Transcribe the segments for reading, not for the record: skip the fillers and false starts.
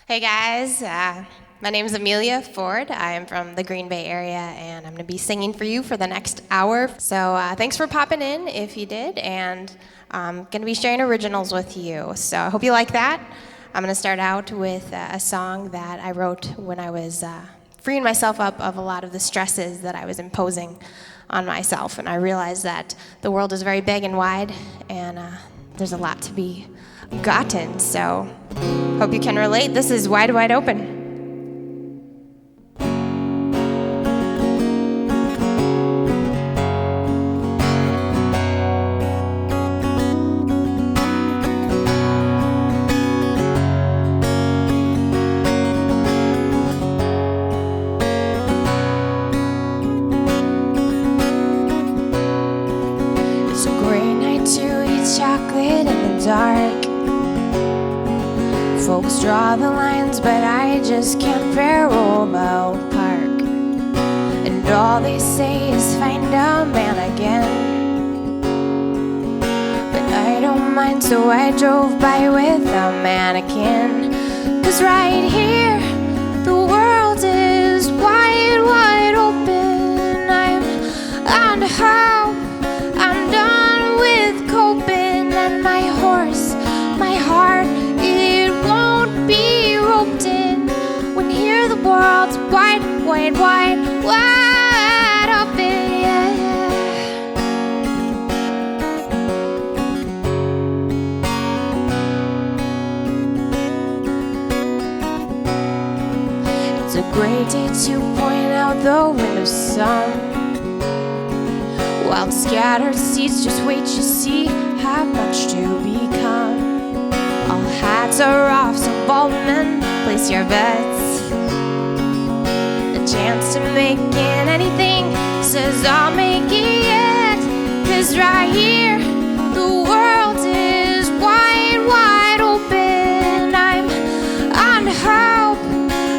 Hey guys, my name is Amelia Ford. I am from the Green Bay area and I'm going to be singing for you for the next hour. So thanks for popping in if you did, and I'm going to be sharing originals with you. So I hope you like that. I'm going to start out with a song that I wrote when I was freeing myself up of a lot of the stresses that I was imposing on myself. And I realized that the world is very big and wide and there's a lot to be gotten. So hope you can relate. This is Wide, Wide Open. It's a great night to eat chocolate in the dark. Folks draw the lines, but I just can't parallel park. And all they say is find a man again. But I don't mind, so I drove by with a mannequin. 'Cause right here, the world is wide, wide open. I'm on to hope, I'm done with coping. And my horse, my heart, be roped in when here the world's wide, wide, wide, wide open, yeah. It's a great day to point out the window sun, while the scattered seeds just wait to see how much to become. All hats are off, so bold men, place your bets. The chance to make it anything says I'll make it. 'Cause right here, the world is wide, wide open. I'm on hope,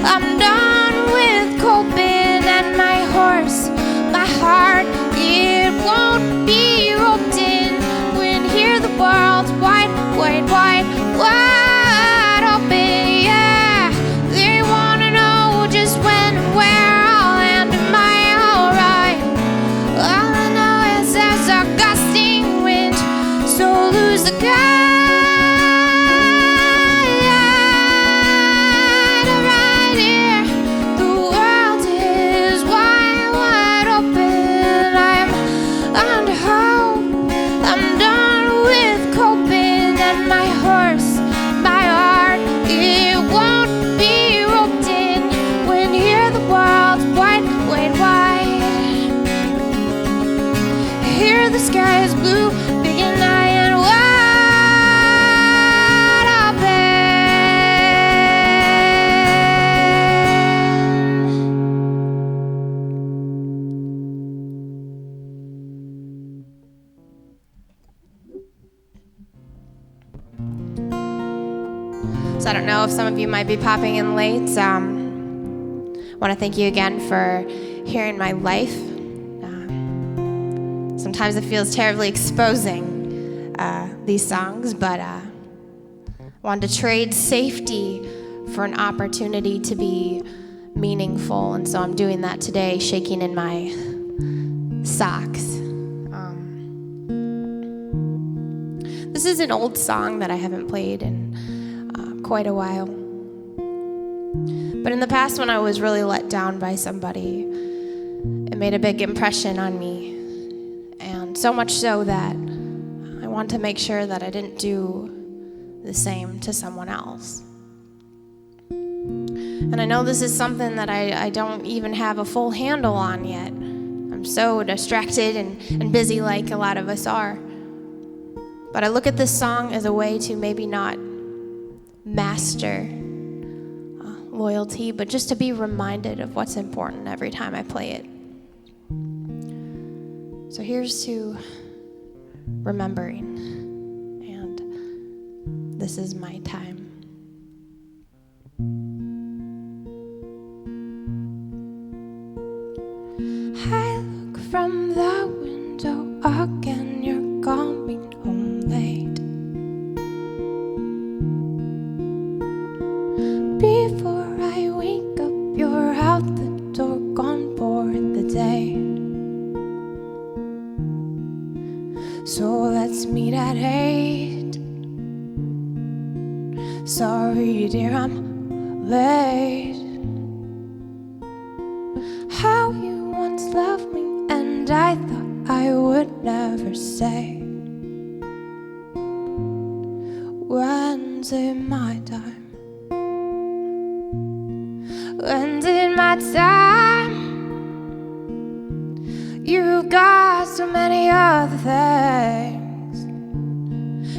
I'm done with coping. And my horse, my heart, it won't be roped in when here the world's wide, wide, wide, wide open, yeah. They wanna know just when and where I'll land. Am I alright? All I know is there's a gusting wind, so lose the guide. Right here, the world is wide, wide open. I'm under hope, I'm done with coping. And my horse, my heart, it won't be roped in when here the world's wide, wide, wide. Here the sky is blue, big and high and wide open. So I don't know if some of you might be popping in late. I want to thank you again for hearing my life. Sometimes it feels terribly exposing, these songs, but I wanted to trade safety for an opportunity to be meaningful, and so I'm doing that today, shaking in my socks. This is an old song that I haven't played in quite a while. But in the past, when I was really let down by somebody, it made a big impression on me. And so much so that I want to make sure that I didn't do the same to someone else. And I know this is something that I don't even have a full handle on yet. I'm so distracted and busy like a lot of us are. But I look at this song as a way to maybe not master loyalty, but just to be reminded of what's important every time I play it. So here's to remembering, and this is my time. I look from the window again, you're coming home late. Be let's meet at 8. Sorry, dear, I'm late. How you once loved me, and I thought I would never say. When's it my time? When's it my time? You've got so many other things,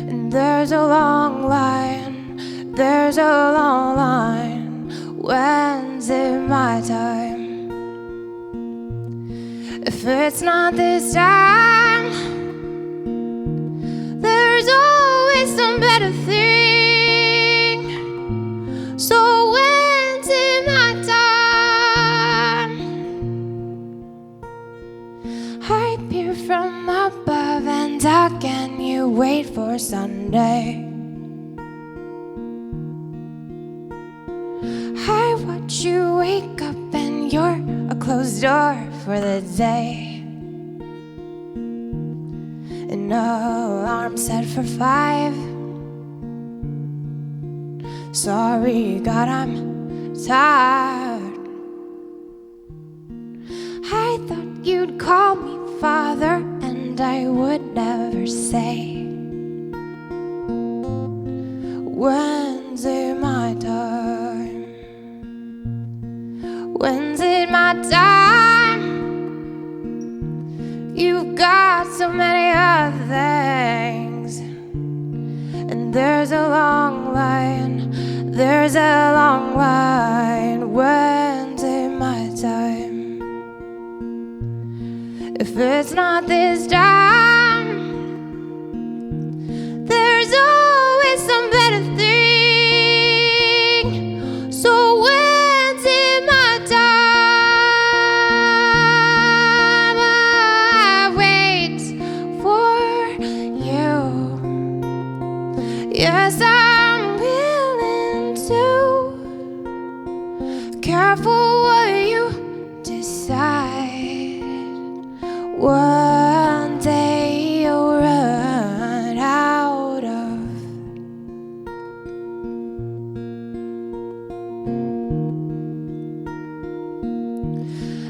and there's a long line, there's a long line. When's it my time? If it's not this time, there's always some better thing. So when's it my time? I peer from above, and how can you wait for Sunday? I watch you wake up, and you're a closed door for the day. An alarm set for 5. Sorry, God, I'm tired. I thought you'd call me Father, and I would never say. When's it my time? When's it my time? You've got so many other things, and there's a long line, there's a long line. When's it my time? If it's not this time, there's always some better thing. So when's it my time? I wait for you. Yes, I'm willing to. Careful what you decide. One day you'll run out of.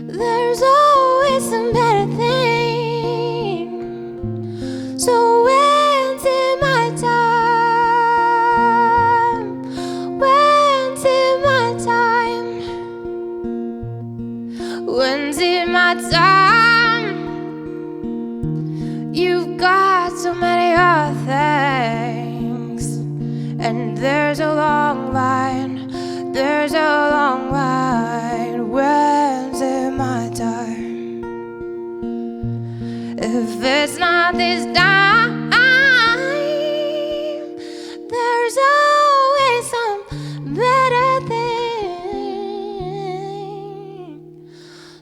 There's always some better thing. So when's it my time? When's it my time? When's it my time? You've got so many other things, and there's a long line, there's a long line. When's it my time? If it's not this time, there's always some better thing.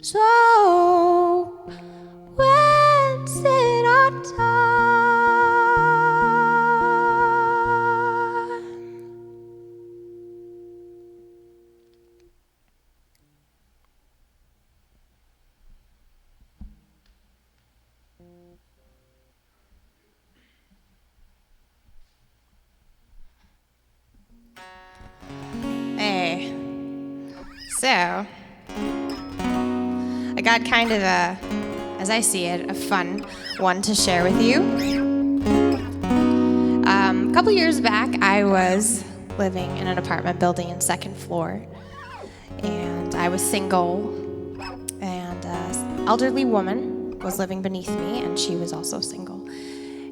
So when's it our time? Hey, so I got kind of a, as I see it, a fun one to share with you. A couple years back, I was living in an apartment building in 2nd floor, and I was single, and an elderly woman was living beneath me, and she was also single.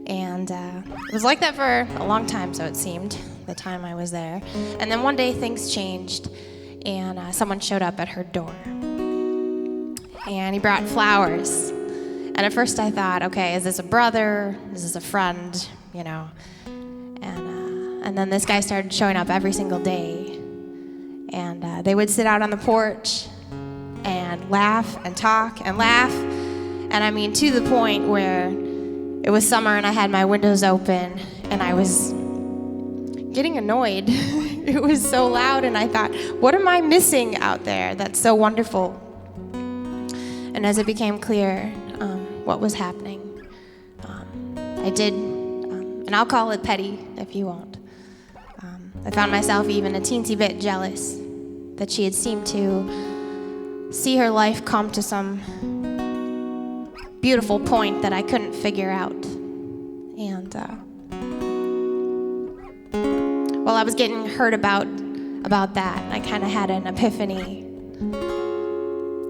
And it was like that for a long time, so it seemed, the time I was there. And then one day things changed, and someone showed up at her door. And he brought flowers. And at first I thought, okay, is this a brother? Is this a friend? You know? And then this guy started showing up every single day. And they would sit out on the porch and laugh and talk and laugh. And I mean, to the point where it was summer and I had my windows open and I was getting annoyed. It was so loud, and I thought, what am I missing out there that's so wonderful? And as it became clear what was happening, I did, and I'll call it petty if you won't. I found myself even a teensy bit jealous that she had seemed to see her life come to some beautiful point that I couldn't figure out. And while I was getting hurt about that, I kind of had an epiphany.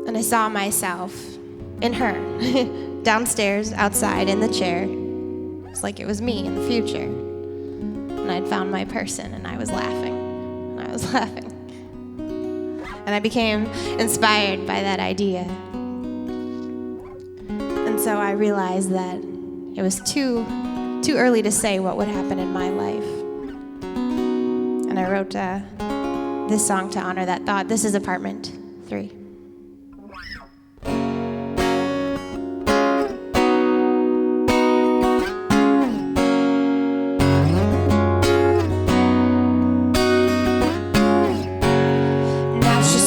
And I saw myself in her, downstairs, outside, in the chair. It's like it was me in the future. And I'd found my person, and I was laughing. And I was laughing. And I became inspired by that idea. And so I realized that it was too early to say what would happen in my life. And I wrote this song to honor that thought. This is Apartment 3.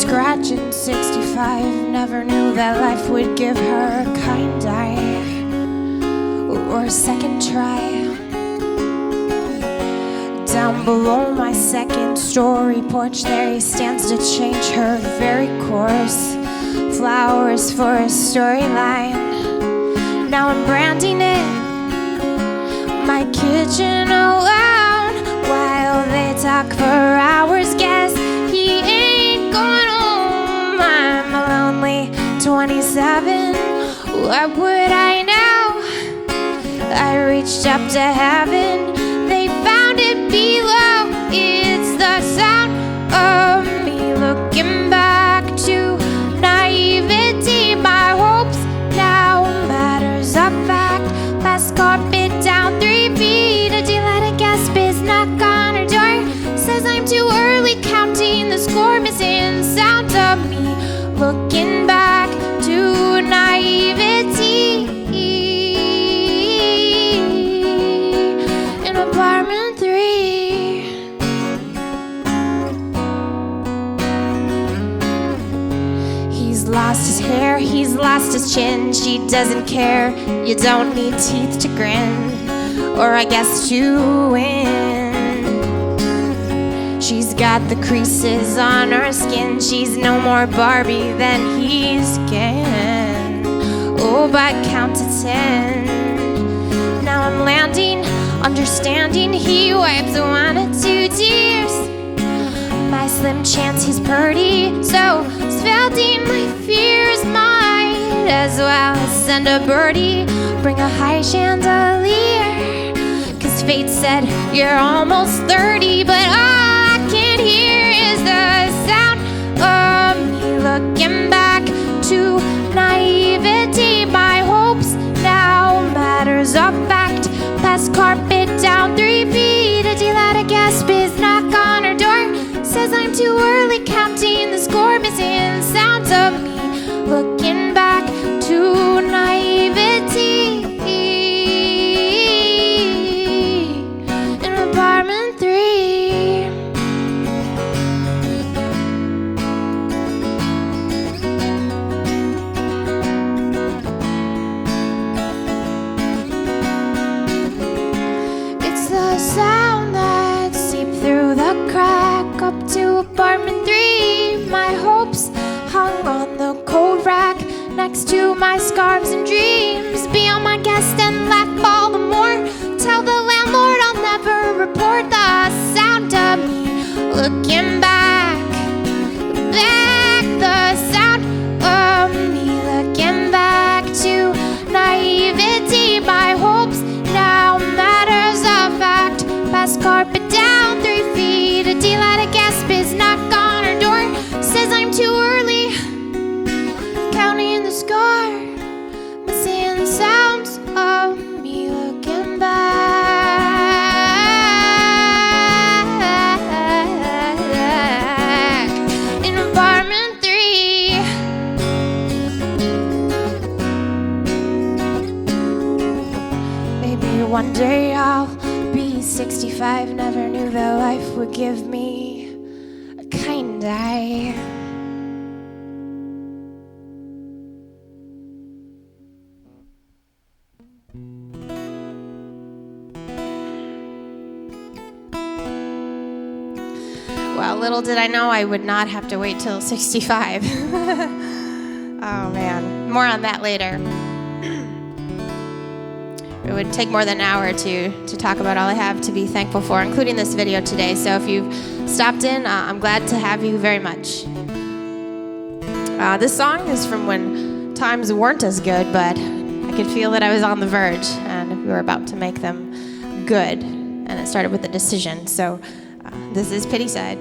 Scratching 65, never knew that life would give her a kind eye or a second try. Down below my second-story porch, there he stands to change her very course. Flowers for a storyline. Now I'm branding it my kitchen alone while they talk for hours. Guess he ain't going home. I'm a lonely 27. What would I know? I reached up to heaven. They found it below. It's the sound of me looking back to naivety. My hopes now matters of fact. Past carpet down 3 feet. A delighted guest biz knock on her door. Says I'm too early counting the score. Missing sound of me looking back to naivety. In apartment 3. He's lost his hair, he's lost his chin. She doesn't care, you don't need teeth to grin, or I guess to win. She's got the creases on her skin. She's no more Barbie than he's Ken. Oh, but count to 10. Now I'm landing, understanding. He wipes 1 or 2 tears. My slim chance he's pretty, so svelting my fears. Might as well send a birdie, bring a high chandelier. Cause fate said you're almost 30, but all I can hear is the sound of me looking back to naivety. My hopes now matters of fact. Past carpet down 3 feet. A delighted guest biz knock on her door. Says I'm too early counting the score. Missing sounds of me looking back to naivety. In apartment 3. It's the sound that seeped through the crack up to apartment 3. My hopes hung on the cold rack next to my scarves and dreams. Be on my guest and laugh all the more. Tell the landlord I'll never report the sound of me looking back. The sound of me looking back to naivety. My hopes now matters of fact. Past carpet down 3 feet. A delighted guest biz knock on her door. Says I'm too early counting the score. Missing sounds of me looking back. In apartment 3. Maybe one day I'll be 65. Never knew that life would give me a kind eye. Well, little did I know I would not have to wait till 65. Oh man, more on that later. It would take more than an hour to talk about all I have to be thankful for, including this video today. So if you've stopped in, I'm glad to have you very much. This song is from when times weren't as good, but I could feel that I was on the verge and we were about to make them good. And it started with a decision. So this is Pity Side.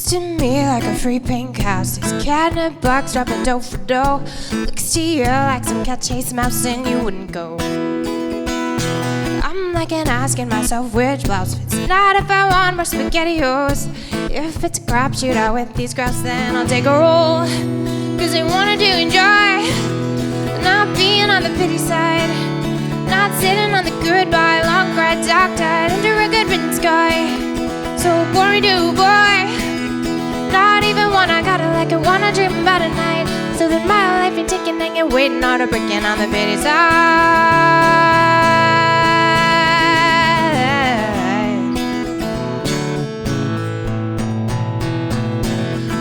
To me like a free pink house, these catnip bugs dropping dough for dough. Looks to you like some cat chase mouse and you wouldn't go. I'm like an asking myself which blouse fits. Not if I want more SpaghettiOs. If it's a crapshoot out with these graphs, then I'll take a roll. Cause I wanted to enjoy not being on the pity side, not sitting on the goodbye long cried dark tide under a good written sky. So bore me do boy, not even one I gotta like I wanna dream about a night, so that my life ain't ticking and you're waiting on a breaking on the pity side.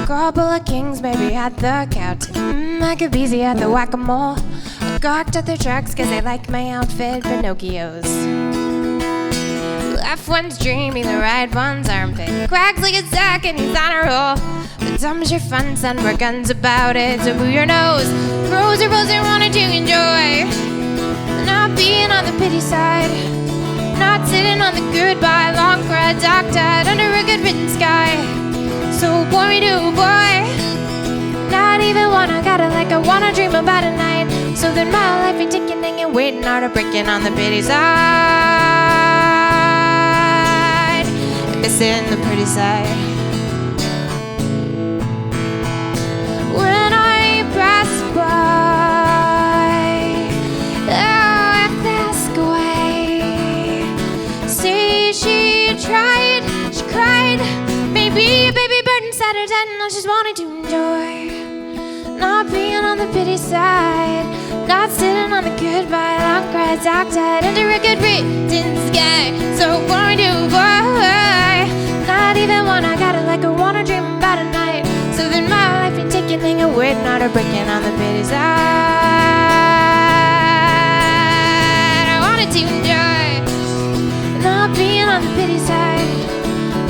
Couple of kings maybe at the couch, I could be easy at the whack-a-mole. I gawked at their tracks cause they like my outfit, Pinocchio's. Left one's dreamy, the right one's armpit. Quacks like a sack and he's on a roll. But time's your fun, son, we're guns about it, so boo your nose. Pros are pros I wanted to enjoy not being on the pity side, not sitting on the goodbye long cried dark tide under a good written sky. So bore me do boy, not even one I gotta like I wanna dream about a night, so that my life ain't ticking and you're waiting hard or breaking on the pity side. Missing the pretty side. When I pass by, oh, I ask away. Say she tried, she cried. Maybe a baby bird inside her tent, now she's wanting to enjoy not being on the pity side, not sitting on the goodbye long cried dark tide under a good written sky. So boring to boy, not even one I gotta like I wanna dream about a night, so that my life ain't taking and you're waiting not or breaking on the pity side. I wanted to enjoy not being on the pity side,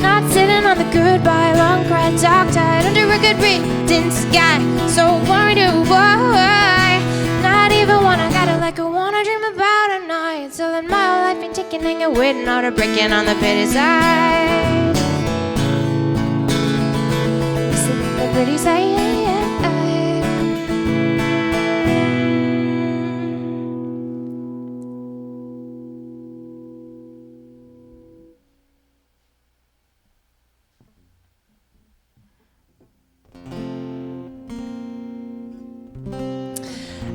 not sitting on the goodbye long cried dark tide under a good written sky. So worried to boy, not even one I gotta like I wanna dream about a night, so that my life ain't ticking and you're waiting not or breaking on the pity side. The pretty side.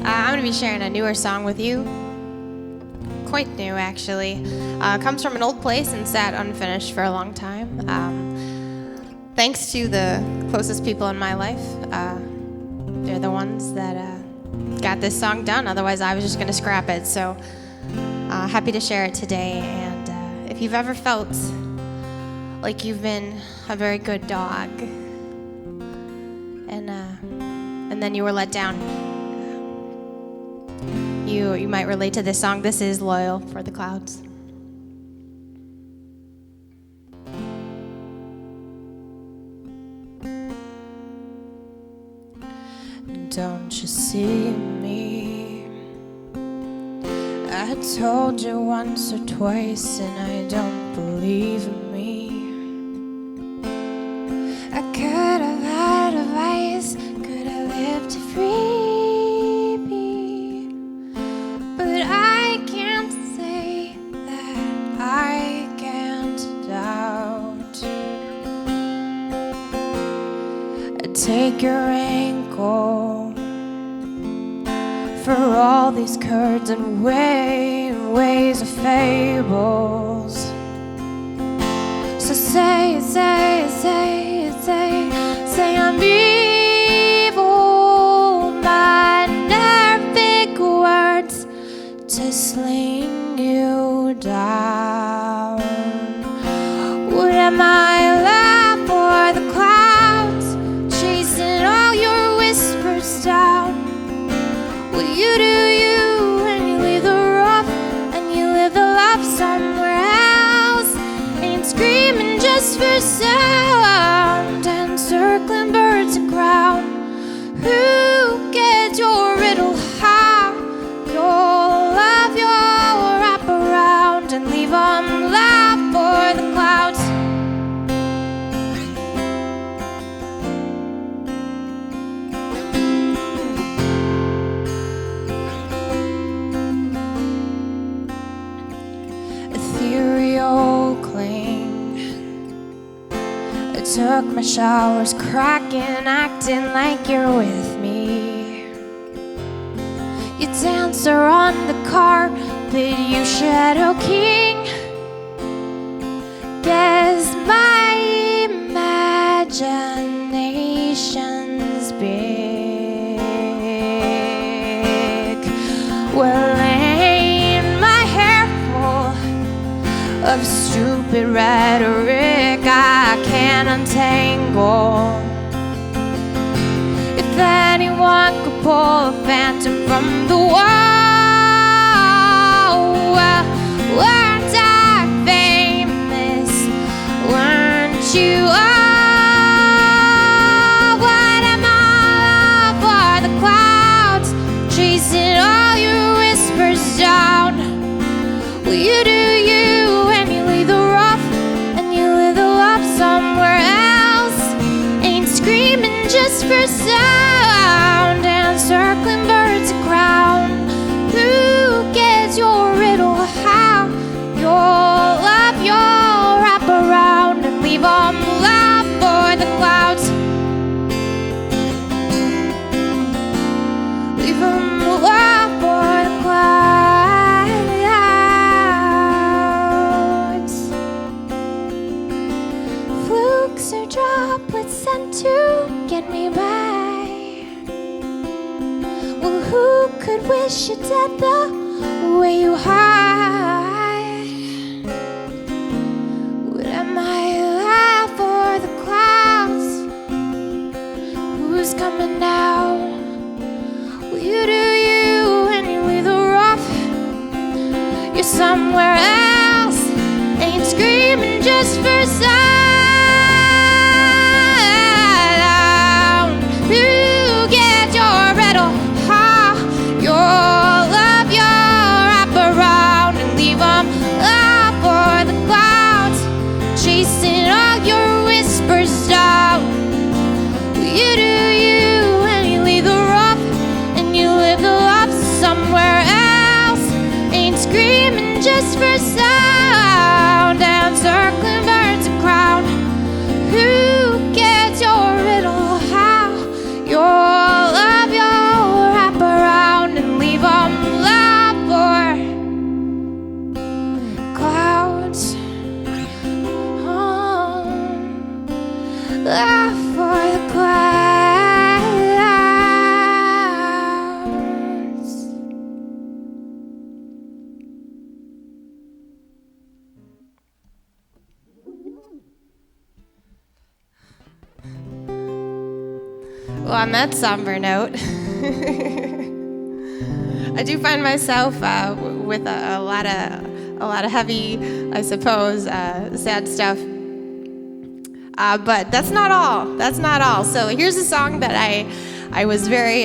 I'm going to be sharing a newer song with you. Quite new, actually. Comes from an old place and sat unfinished for a long time. Thanks to the closest people in my life. They're the ones that got this song done. Otherwise, I was just going to scrap it. So happy to share it today. And if you've ever felt like you've been a very good dog and then you were let down, you might relate to this song. This is Loyal for the Clouds. Don't you see me? I told you once or twice and I don't believe in me. I could have had advice, could have lived free, but I can't say that I can't doubt. I'd take your ankle for all these curds and ways of fables. So say I'm evil, took my showers, cracking, acting like you're with me. You dancer on the carpet, you shadow king. Guess my imagination's big. Well, ain't my hair full of stupid rhetoric I can't untangle? If anyone could pull a phantom from the wall, well, weren't I famous? Weren't you? Oh, what am I for the clouds, chasing all your whispers down? Will you do you and you leave the rough and you live the love somewhere else? Ain't screaming just for sound and circling birds a crown. Who gets your riddle? How your love you'll wrap around and leave them laugh for the clouds. Leave them laugh for the clouds. Flukes or droplets sent to get me by. Well, who could wish you dead the way you hide? What am I alive for the clouds? Who's coming now? Will you do you and you leave the rough? You're somewhere else. Ain't screaming just for sound. Who gets your riddle? Ha, your love you'll wrap around and leave them laugh for the clouds, chasing all your whispers down. Will you do you and you leave the rough and you live the love somewhere else? Ain't screaming just for sound and circling birds a crown. Who gets your riddle? How your love you'll wrap around and leave them laugh for clouds. Oh, laugh for the clouds. Well, on that somber note, I do find myself with a lot of heavy, I suppose, sad stuff. But that's not all. That's not all. So here's a song that I was very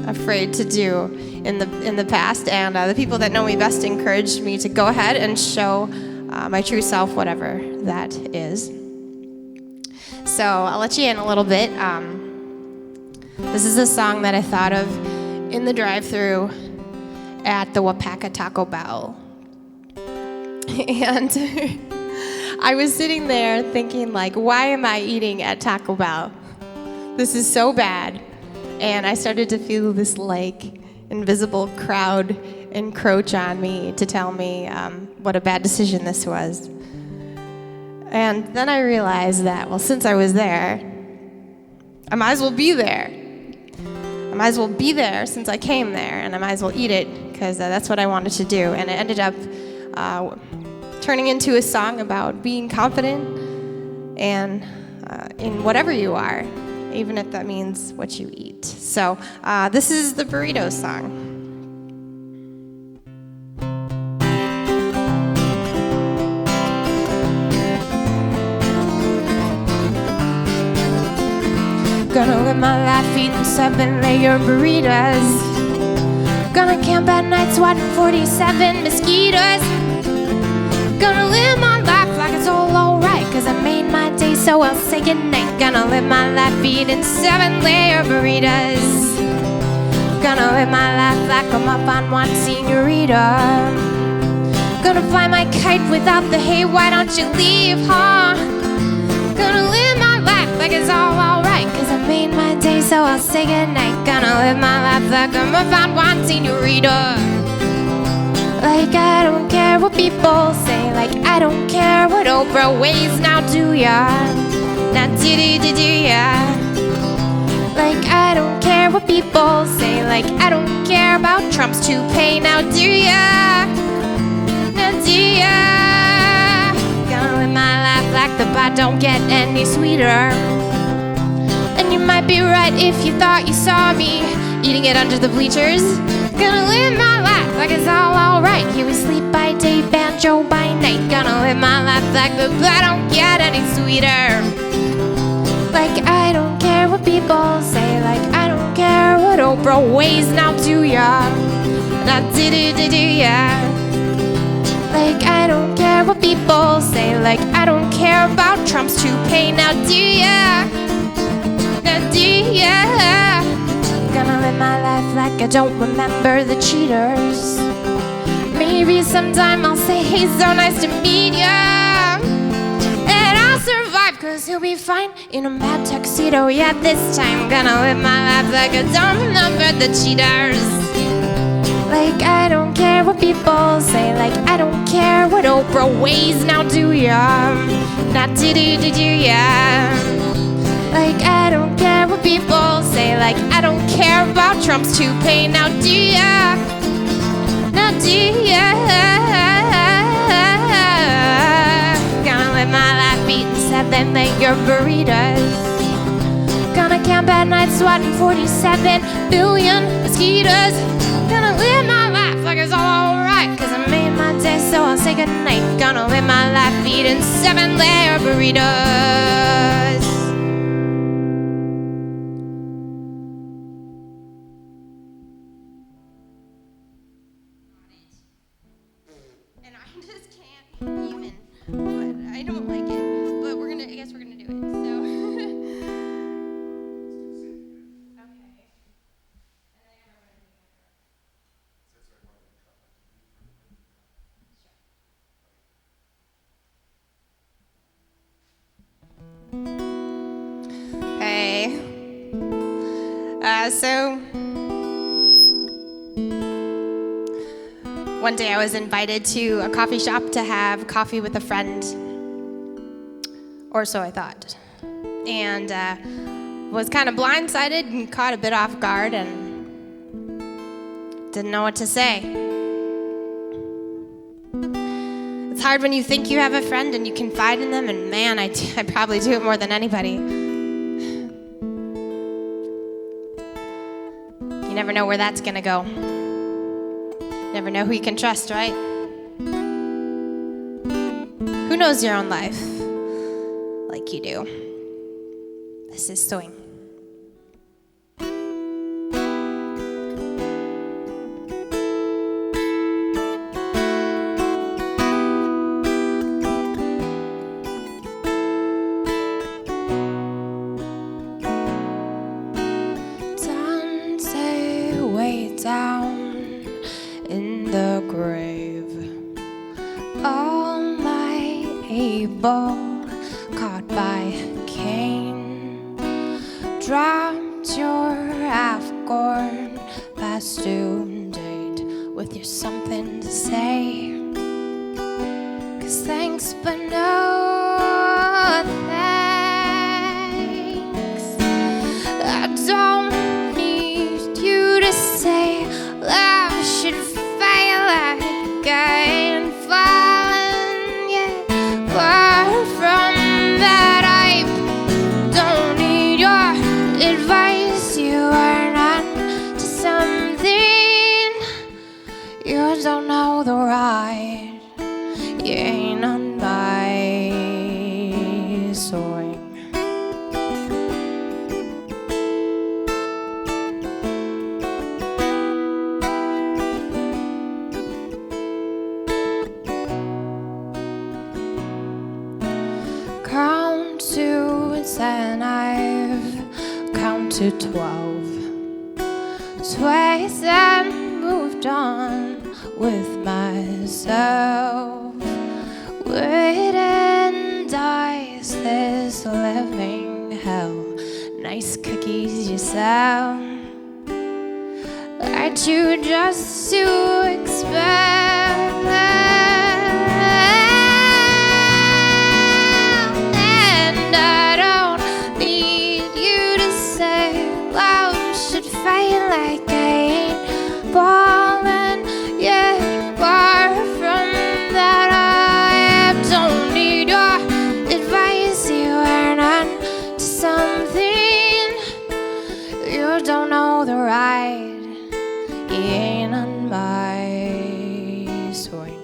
afraid to do in the past, and the people that know me best encouraged me to go ahead and show my true self, whatever that is. So I'll let you in a little bit. This is a song that I thought of in the drive-thru at the Wapaka Taco Bell. And I was sitting there thinking, like, why am I eating at Taco Bell? This is so bad. And I started to feel this, like, invisible crowd encroach on me to tell me what a bad decision this was. And then I realized that, well, since I was there, I might as well be there. I might as well be there since I came there, and I might as well eat it, because that's what I wanted to do. And it ended up turning into a song about being confident and in whatever you are, even if that means what you eat. So this is the burrito song. Gonna live my life eating 7-layer burritos. Gonna camp at night swatting 47 mosquitoes. Gonna live my life like it's all alright, 'cause I made my day, so I'll say goodnight. Gonna live my life eating 7-layer burritos. Gonna live my life like I'm up on one señorita. Gonna fly my kite without the hay, why don't you leave, huh? Gonna live so I'll say goodnight. Gonna live my life like I'm a fine wine senorita. Like I don't care what people say, like I don't care what Oprah weighs. Now do ya? Now do ya? Like I don't care what people say, like I don't care about Trump's toupee. Now do ya? Now do ya? Gonna live my life like the pie don't get any sweeter. And you might be right if you thought you saw me eating it under the bleachers. Gonna live my life like it's all alright. Here we sleep by day, banjo by night. Gonna live my life like the pie don't get any sweeter. Like I don't care what people say, like I don't care what Oprah weighs. Now do ya? Now do ya? Like I don't care what people say, like I don't care about Trump's toupee. Now do ya? Now do ya? Gonna live my life like I don't remember the cheaters. Maybe sometime I'll say, hey, so nice to meet ya. And I'll survive, cause he'll be fine in a mad tuxedo. Yeah, this time gonna live my life like I don't remember the cheaters. Like I don't care what people say, like I don't care what Oprah weighs. Now do ya? Now do ya? Like I don't care what people say, like I don't care about Trump's toupee. Now do ya? Now do ya? Gonna live my life eating 7-layer burritos. Gonna camp at night swatting 47 billion mosquitoes. Gonna live my life like it's all alright, cause I made my day so I'll say goodnight. Gonna live my life eating 7-layer burritos. And I just can't even, but I don't like it. But I guess we're gonna do it, so. Hey. So one day I was invited to a coffee shop to have coffee with a friend, or so I thought, and was kind of blindsided and caught a bit off guard and didn't know what to say. It's hard when you think you have a friend and you confide in them, and man, I probably do it more than anybody. You never know where that's gonna go. Never know who you can trust, right? Who knows your own life like you do? This is Swing. Down in the grave, all my able caught by Cain, dropped your half-gourd past due date with your something to say. 'Cause thanks but no thanks. I don't need you to say love should fail like I ain't fallen yet. Far from that, I don't need your advice. You are not to something. You don't know the right. You ain't on my swing. Count to 10, I've counted 12. Twice I moved on with myself. Wait and dice this living hell. nice cookies you sell. Aren't you just to expect? And I don't need you to say love should fight like I ain't fallen yet. Far from that, I don't need your advice. You are not to something you don't know the right. You ain't on my swing.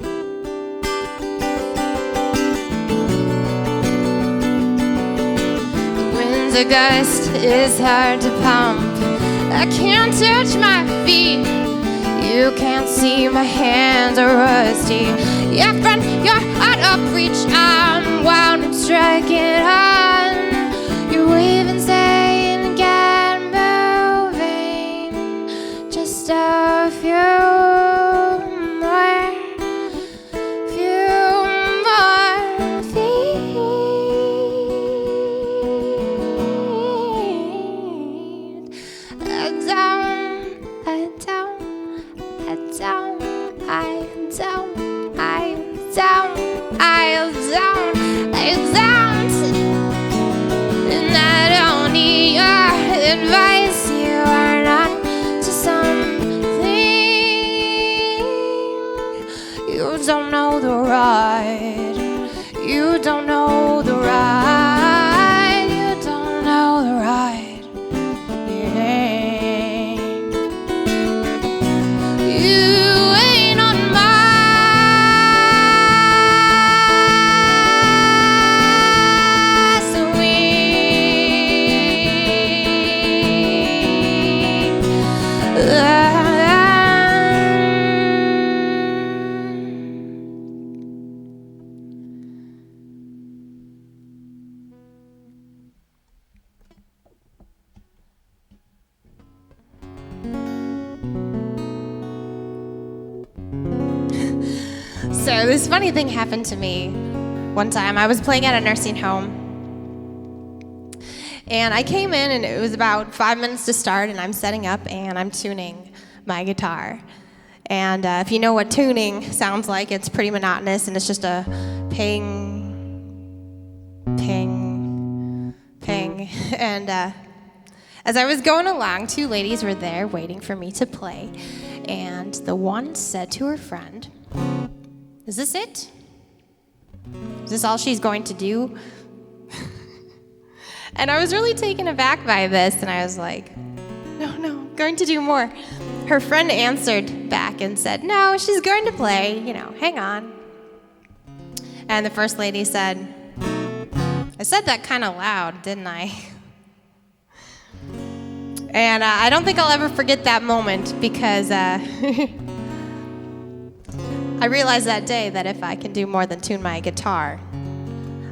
The wind's a gust, it's hard to pump. I can't touch my feet. You can't see my hands are rusty. Your friend, you're out of reach. I'm wound and striking on. You're waving, saying, get moving. Just a few more feet. I'm down. And I don't need your advice. You are not to something you don't know the right. You don't know the right. You don't know the right. You ain't on my So this funny thing happened to me one time. I was playing at a nursing home, and I came in, and it was about 5 minutes to start, and I'm setting up, and I'm tuning my guitar. And if you know what tuning sounds like, it's pretty monotonous, and it's just a ping, ping, ping. And as I was going along, two ladies were there waiting for me to play, and the one said to her friend, "Is this it? Is this all she's going to do?" And I was really taken aback by this, and I was like, no, I'm going to do more. Her friend answered back and said, "No, she's going to play, hang on." And the first lady said, "I said that kind of loud, didn't I?" And I don't think I'll ever forget that moment, because I realized that day that if I can do more than tune my guitar,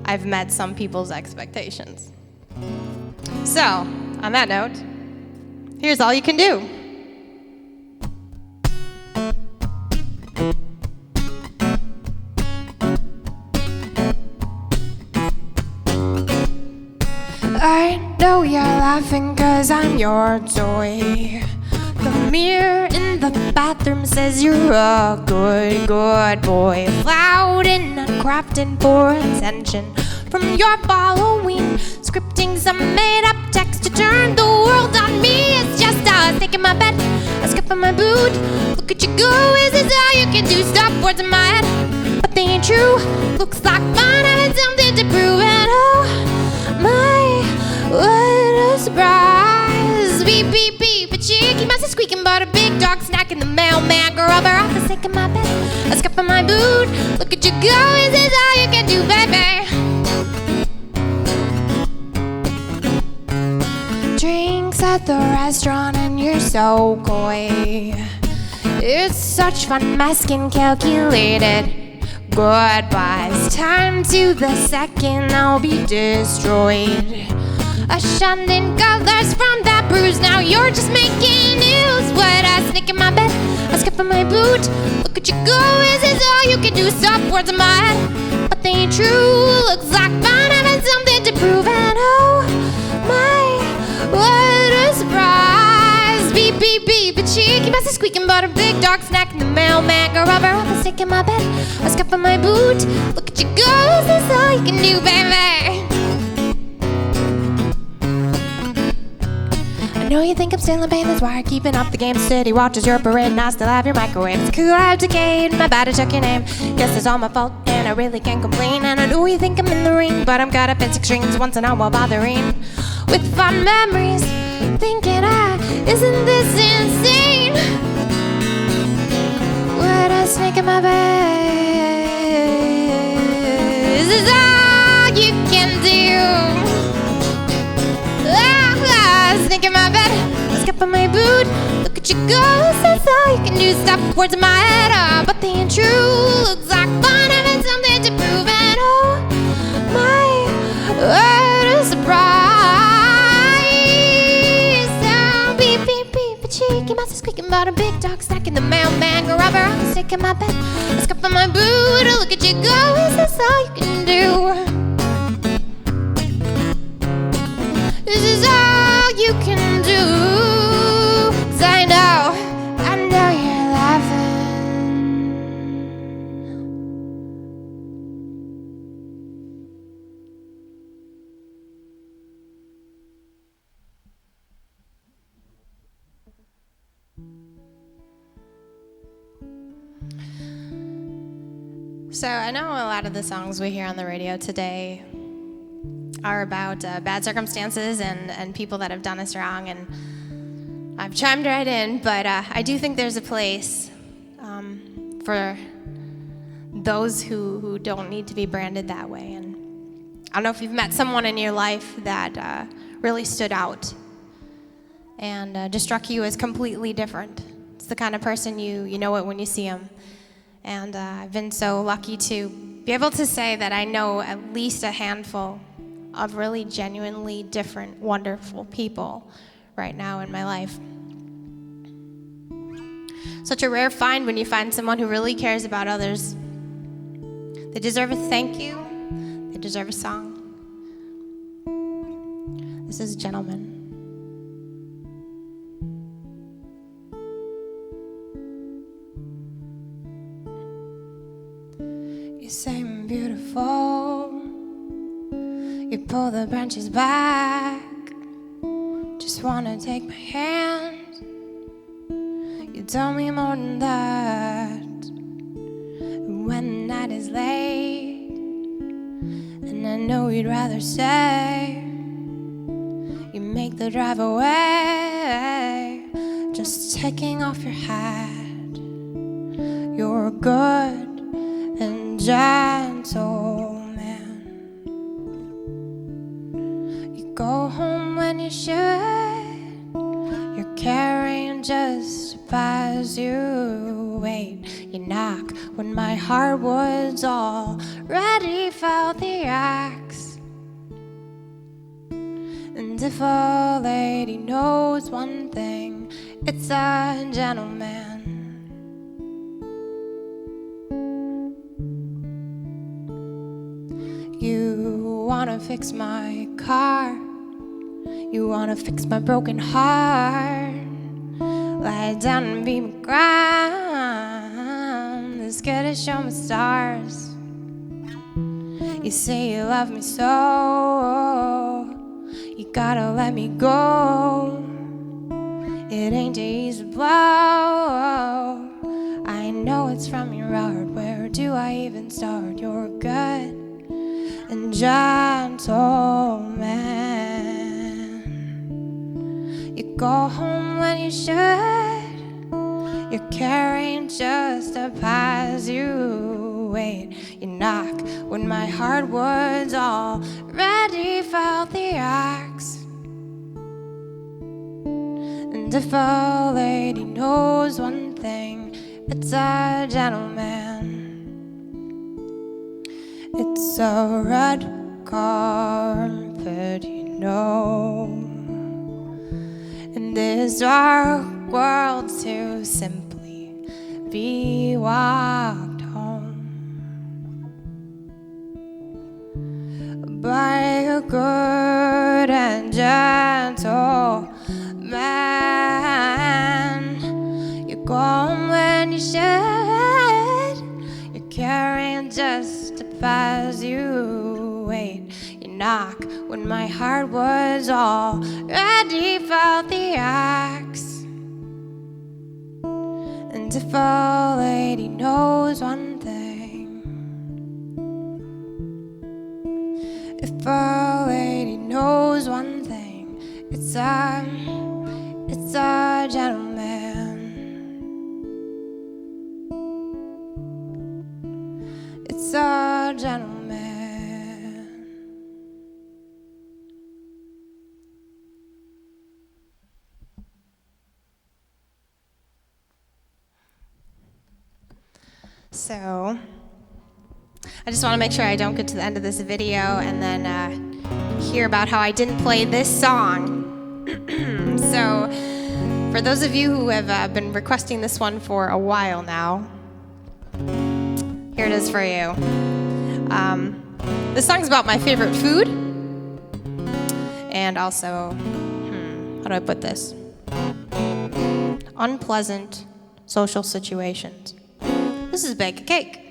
I've met some people's expectations. So, on that note, here's all you can do. I know you're laughing 'cause I'm your toy. The mirror in the bathroom says you're a good boy. Loud and uncrafted for attention from your Halloween. Scripting some made-up text to turn the world on me. It's just a stick in my bed, a skip in my boot. Look at you go, is this all you can do? Stop words in my head, but they ain't true. Looks like fun, having something to prove. And oh my, what a surprise. Beep, beep, beep, a cheeky mouse is squeaking, but a big dog snacking. The mailman girl, they're off the sink in my bed, a scuff in my boot. Look at you go, is this all you can do, baby? Drinks at the restaurant and you're so coy. It's such fun, masking, calculated goodbyes. Time to the second I'll be destroyed. A shunned in colors from that bruise. Now you're just making news. What a snake in my bed, a skip in my boot. Look at you go, is this all you can do? Stop words in my head, but they ain't true. Looks like fun, having something to prove. And oh my, cheeky mouse is squeaking, but a big dark snack in the mailman. Go rubber with a stick in my bed, a scuff on my boot. Look at you go, is this all you can do, baby? I know you think I'm still in pain, that's why you're keeping up the game. City watches your parade, and I still have your microwave. It's cool, I've decayed, my body took your name. Guess it's all my fault, and I really can't complain. And I know you think I'm in the ring, but I'm caught up in 6 strings. Once in a while bothering with fond memories, thinking isn't this insane? What a snake in my bed. This is all you can do. Snake in my bed, a scuff on my boot. Look at you go, that's all you can do. Stop words in my head, but they ain't true. Looks like fun, having something to prove. And oh my, what a surprise. Sound beep, beep, beep, a cheeky mouse is squeaking, about a big dog snack in the mailman. Go rubber, I'm sick in my bed, a scuff on my boot. Look at you go, is this all you can do? This is all you can do. 'Cause I know you're laughing. So I know a lot of the songs we hear on the radio today are about bad circumstances and people that have done us wrong, and I've chimed right in, but I do think there's a place for those who don't need to be branded that way. And I don't know if you've met someone in your life that really stood out and just struck you as completely different. It's the kind of person you know it when you see them. And I've been so lucky to be able to say that I know at least a handful of really genuinely different, wonderful people right now in my life. Such a rare find when you find someone who really cares about others. They deserve a thank you. They deserve a song. This is Gentleman. You say I'm beautiful. You pull the branches back. Just wanna take my hand. You tell me more than that. When the night is late and I know you'd rather stay, you make the drive away, just taking off your hat. You're good and gentle man. You go home when you should. You're carrying just to pass you. Wait, you knock when my hardwood's already felt the axe. And if a lady knows one thing, it's a gentleman. You wanna fix my car, you wanna fix my broken heart. Lie down and be my ground, as good as show me stars. You say you love me so, you gotta let me go. It ain't too easy to blow. I know it's from your heart, where do I even start? You're good and gentle man. You go home when you should. You're carrying just to pass you. Wait, you knock when my hardwood's already felt the axe. And if a lady knows one thing, it's a gentleman. It's a red carpet, you know, in this dark world to simply be walked home by a good and gentle man. as you wait. You knock when my heart was already felt the axe. And if a lady knows one thing, if a lady knows one thing, it's a gentleman. It's a gentleman. So, I just want to make sure I don't get to the end of this video and then hear about how I didn't play this song. So, for those of you who have been requesting this one for a while now, here it is for you. This song's about my favorite food, and also, how do I put this? Unpleasant social situations. This is Bake a Cake.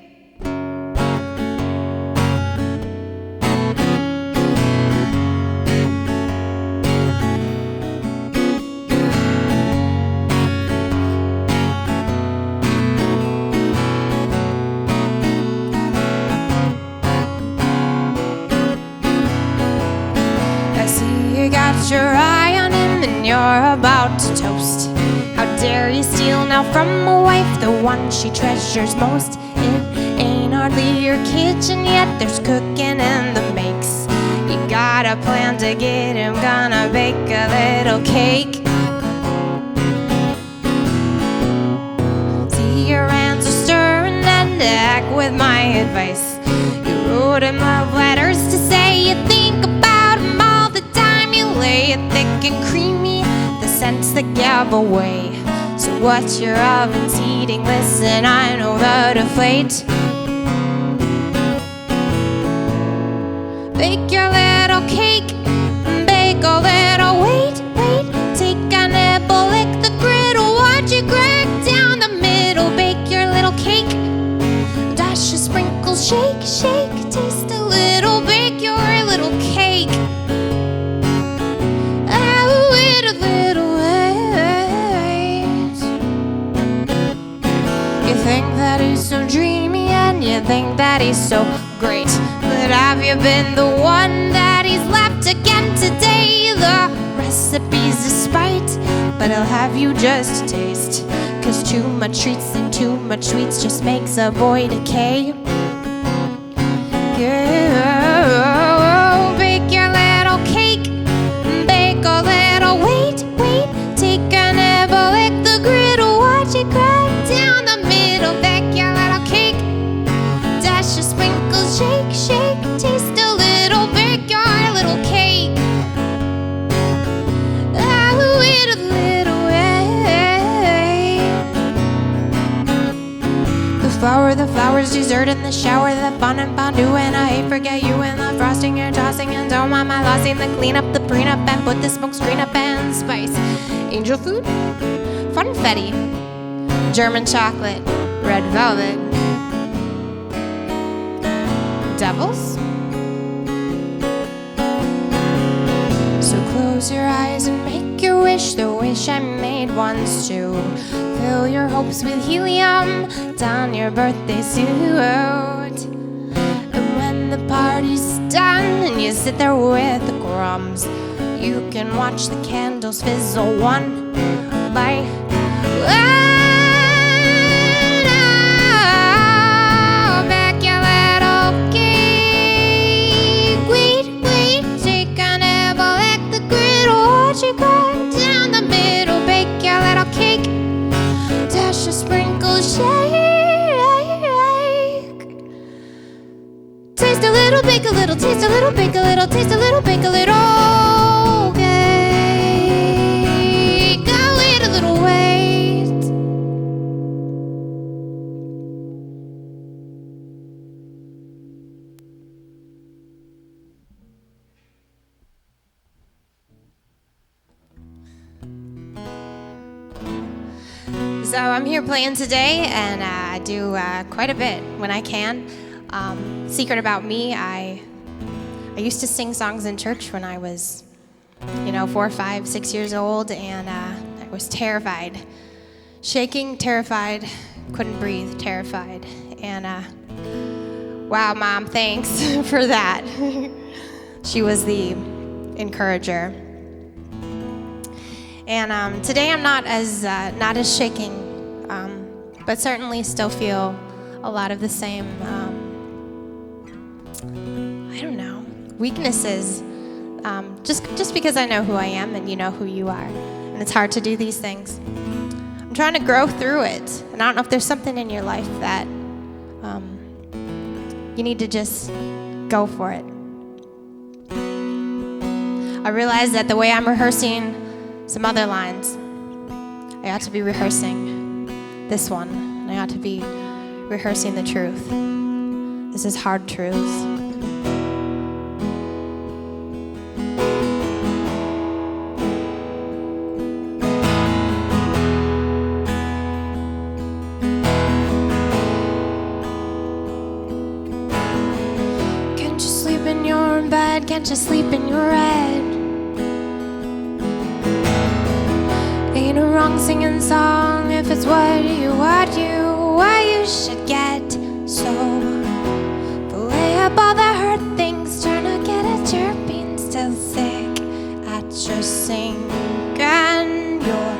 You got your eye on him and you're about to toast. How dare you steal now from a wife, the one she treasures most? It ain't hardly your kitchen yet, there's cooking in the makes. You got a plan to get him, gonna bake a little cake. See your hands are stirring and act with my advice. You wrote him love letters to say you think about him all the time. You lay it thick and creamy, the scents that give away. So what's your oven's heating? Listen, I know the deflate. Bake your little cake, bake a little, wait, take a nibble, lick the griddle, watch it crack down the middle. Bake your little cake, dash of sprinkles, shake, taste a little, bake your little cake. Oh, wait a little wait. You think that he's so dreamy and you think that he's so great, but have you been the one that he's left again today? The recipe's a spite, but he'll have you just taste, 'cause too much treats and too much sweets just makes a boy decay. Yeah, bake your little cake, bake a little, wait, take a nibble, lick the griddle, watch it crack down the middle. Bake your little cake, dash of sprinkles, shake, taste a little, bake your little cake. Oh, wait a little wait. The flowers, dessert in the shower, the fun and fondue, and I forget you, and the frosting you're tossing, and don't mind my lossing, the clean up, the prenup, and put the smoke screen up and spice. Angel food, funfetti, German chocolate, red velvet. Devils? So close your eyes and make your wish, the wish I made once too. Fill your hopes with helium down your birthday suit. And when the party's done and you sit there with the crumbs, you can watch the candles fizzle one by one. Bake your little cake, wait, take a nibble, lick the griddle, watch it crack down the middle. Bake your little cake, dash of sprinkles, shake. Taste a little, bake a little, taste a little, bake a little, taste a little, bake a little cake. Go wait a little wait. So I'm here playing today, and I do quite a bit when I can. Secret about me, I used to sing songs in church when I was, 4, 5, 6 years old, and I was terrified. Shaking, terrified, couldn't breathe, terrified. And wow, Mom, thanks for that. She was the encourager. And today I'm not as shaking, but certainly still feel a lot of the same, weaknesses. Just because I know who I am and you know who you are, and it's hard to do these things. I'm trying to grow through it, and I don't know if there's something in your life that you need to just go for it. I realize that the way I'm rehearsing some other lines, I ought to be rehearsing this one, and I ought to be rehearsing the truth. This is hard truths. Can't you sleep in your head? Ain't a wrong singing song if it's what you should get. So lay up all the hurt things, trying to get at your being still sick at your singing, your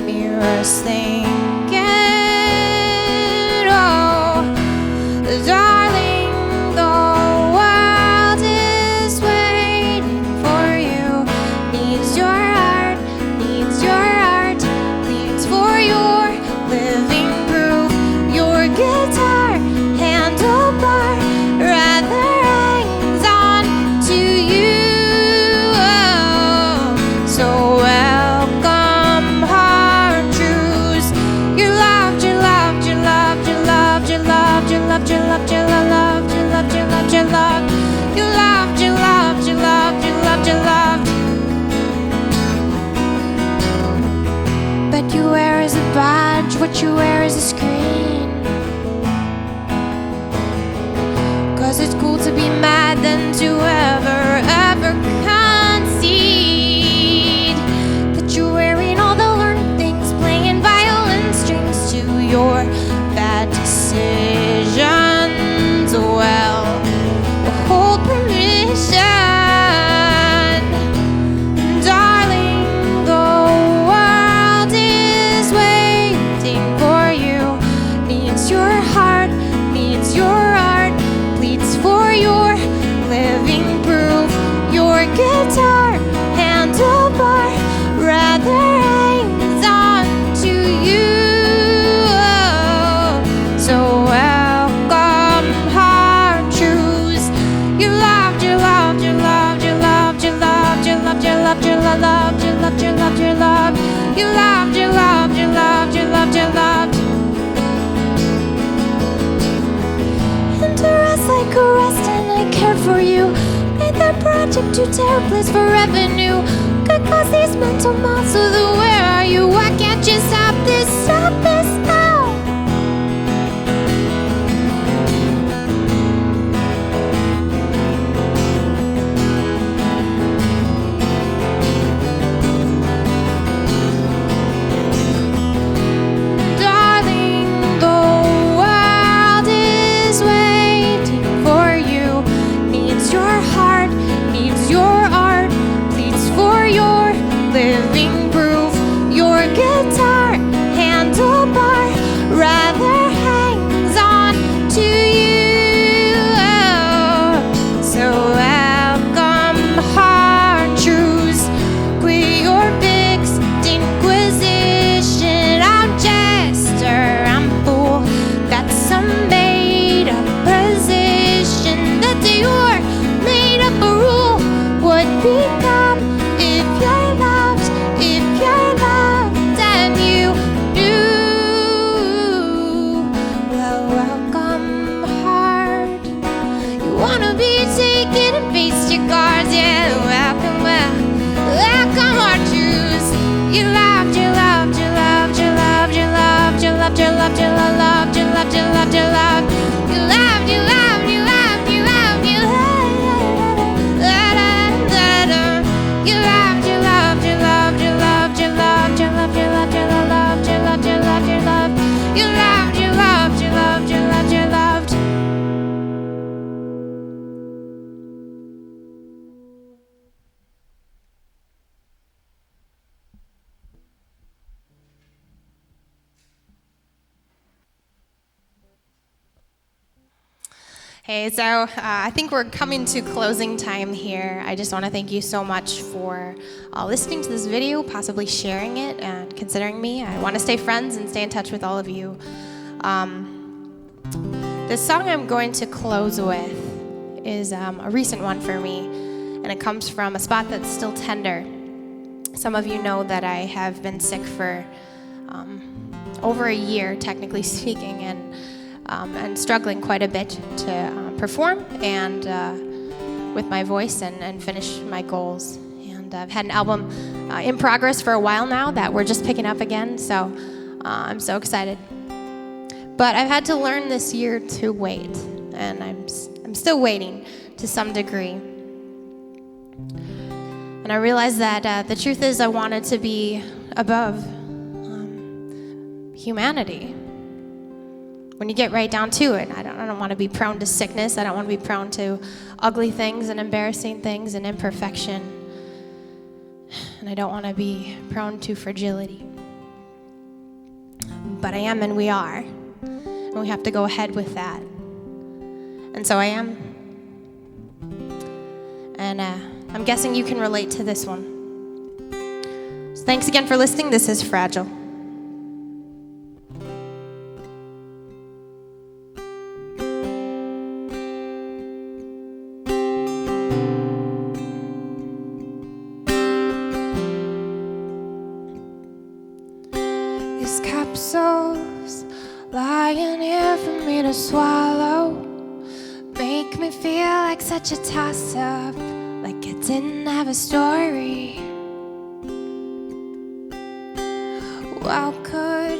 mirror's thinking. Oh, darling, the world is waiting for you. Needs your heart, needs for your living proof. Your guitar handlebar rather hangs on to you. Oh, so welcome hard truths. You loved, you loved, you loved, you loved, you loved, you loved, you loved, you loved, you loved, you loved, you loved, you loved, you loved, you loved, you loved, you loved. But you wear as a badge what you wear as a screen. 'Cause it's cool to be mad than to ever concede that you're wearing all the learned things, playing violin strings to your bad decisions. Well, hold permission, darling, the world is waiting for you. Needs your heart, needs your art, pleads for your living proof. Your guitar handlebar rather hangs on to you. So welcome hard truths. You loved, you loved, you loved, you loved, you loved, you loved, you loved, you loved, you loved, you loved, you loved, you loved, you loved, you loved, you loved, you loved. And to rest like a rest, and I cared for you. Made that project too terrible for revenue. Could cause these mental months of the where are you? Why can't you stop this now? Darling, the world is waiting for you. Needs your heart, needs your art, pleads for your living proof. Your guitar handlebar Hey, so I think we're coming to closing time here. I just want to thank you so much for listening to this video, possibly sharing it, and considering me. I want to stay friends and stay in touch with all of you. The song I'm going to close with is a recent one for me, and it comes from a spot that's still tender. Some of you know that I have been sick for over a year, technically speaking, and struggling quite a bit to perform and with my voice and finish my goals. And I've had an album in progress for a while now that we're just picking up again, so I'm so excited. But I've had to learn this year to wait, and I'm still waiting to some degree. And I realized that the truth is I wanted to be above humanity. When you get right down to it, I don't want to be prone to sickness. I don't want to be prone to ugly things and embarrassing things and imperfection. And I don't want to be prone to fragility. But I am, and we are. And we have to go ahead with that. And so I am. And I'm guessing you can relate to this one. So thanks again for listening. This is Fragile. These capsules lying here for me to swallow make me feel like such a toss-up, like I didn't have a story. Well, could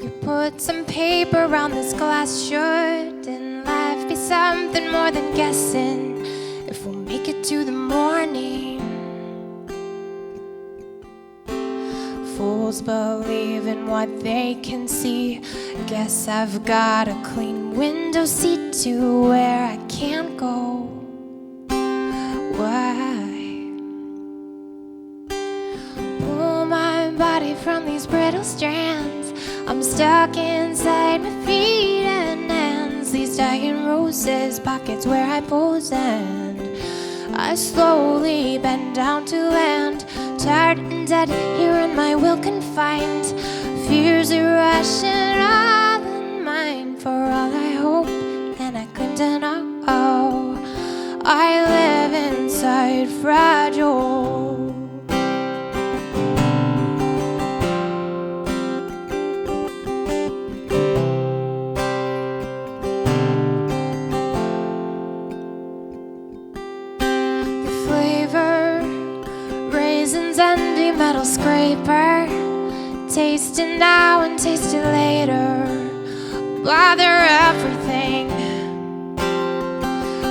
you put some paper around this glass? Shouldn't life be something more than guessing if we'll make it to the morning? Fools believe in what they can see. Guess I've got a clean window seat to where I can't go. Why pull my body from these brittle strands? I'm stuck inside my feet and hands. These dying roses, pockets where I pose, and I slowly bend down to land. Tired and dead, here in my will confined. Fears are rushing all in mine. For all I hope and I claim to know, I live inside fragile. The flavor, raisins and a metal scraper. Taste it now and taste it later. Bother everything.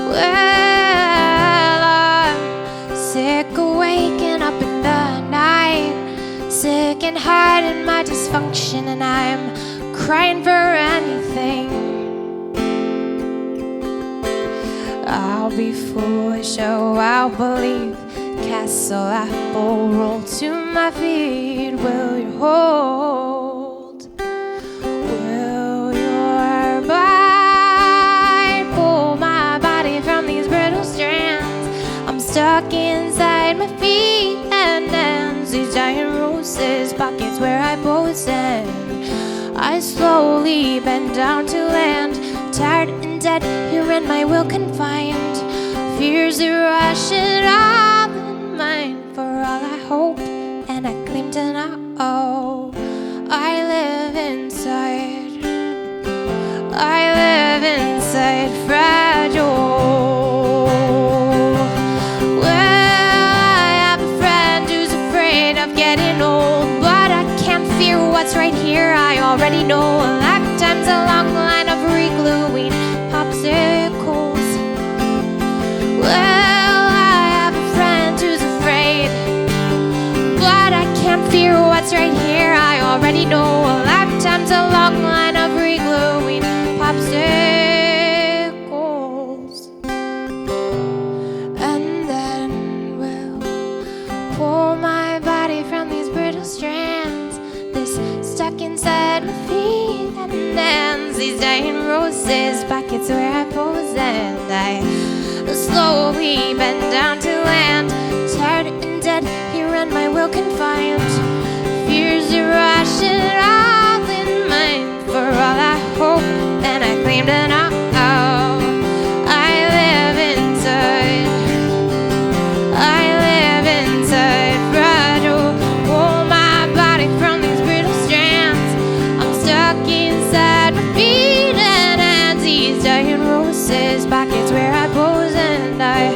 Well, I'm sick of waking up in the night, sick and hiding my dysfunction, and I'm crying for anything. I'll be foolish, oh, I'll believe. Castle apple roll to my feet. Will you hold? Will your bite pull my body from these brittle strands? I'm stuck inside my feet and hands. These giant roses, pockets where I pose, and I slowly bend down to land. Tired and dead, here in my will confined. Fears are rushing all in mine. For all I hope and I claim to know, I live inside. I live inside fragile. Well, I have a friend who's afraid of getting old, but I can't fear what's right here. I already know a lifetime's a long line of re-gluing popsicles. Well, I have a friend who's afraid, but I can't fear what's right here. I already know a lifetime's a long line of re-gluing popsicles. And then we'll pull my body from these brittle strands. This stuck inside my feet and hands. These dying roses, pockets pockets where I pose, and I slowly bend down to land. Tired and dead, here and my will confined. Fears are rushing all in mine. For all I hope, and I claim to know. I live inside. I live inside, fragile. Hold my body from these brittle strands. I'm stuck inside my feet and hands. These dying roses, pockets where I pose, and I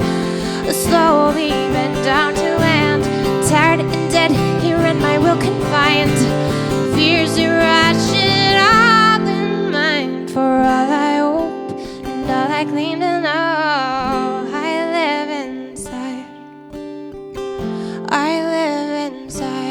slowly bend down to land. Tired and dead, here and my will confined. Fears are rushing all in mine. For all I hope and all I claim to know, I live inside. I live inside.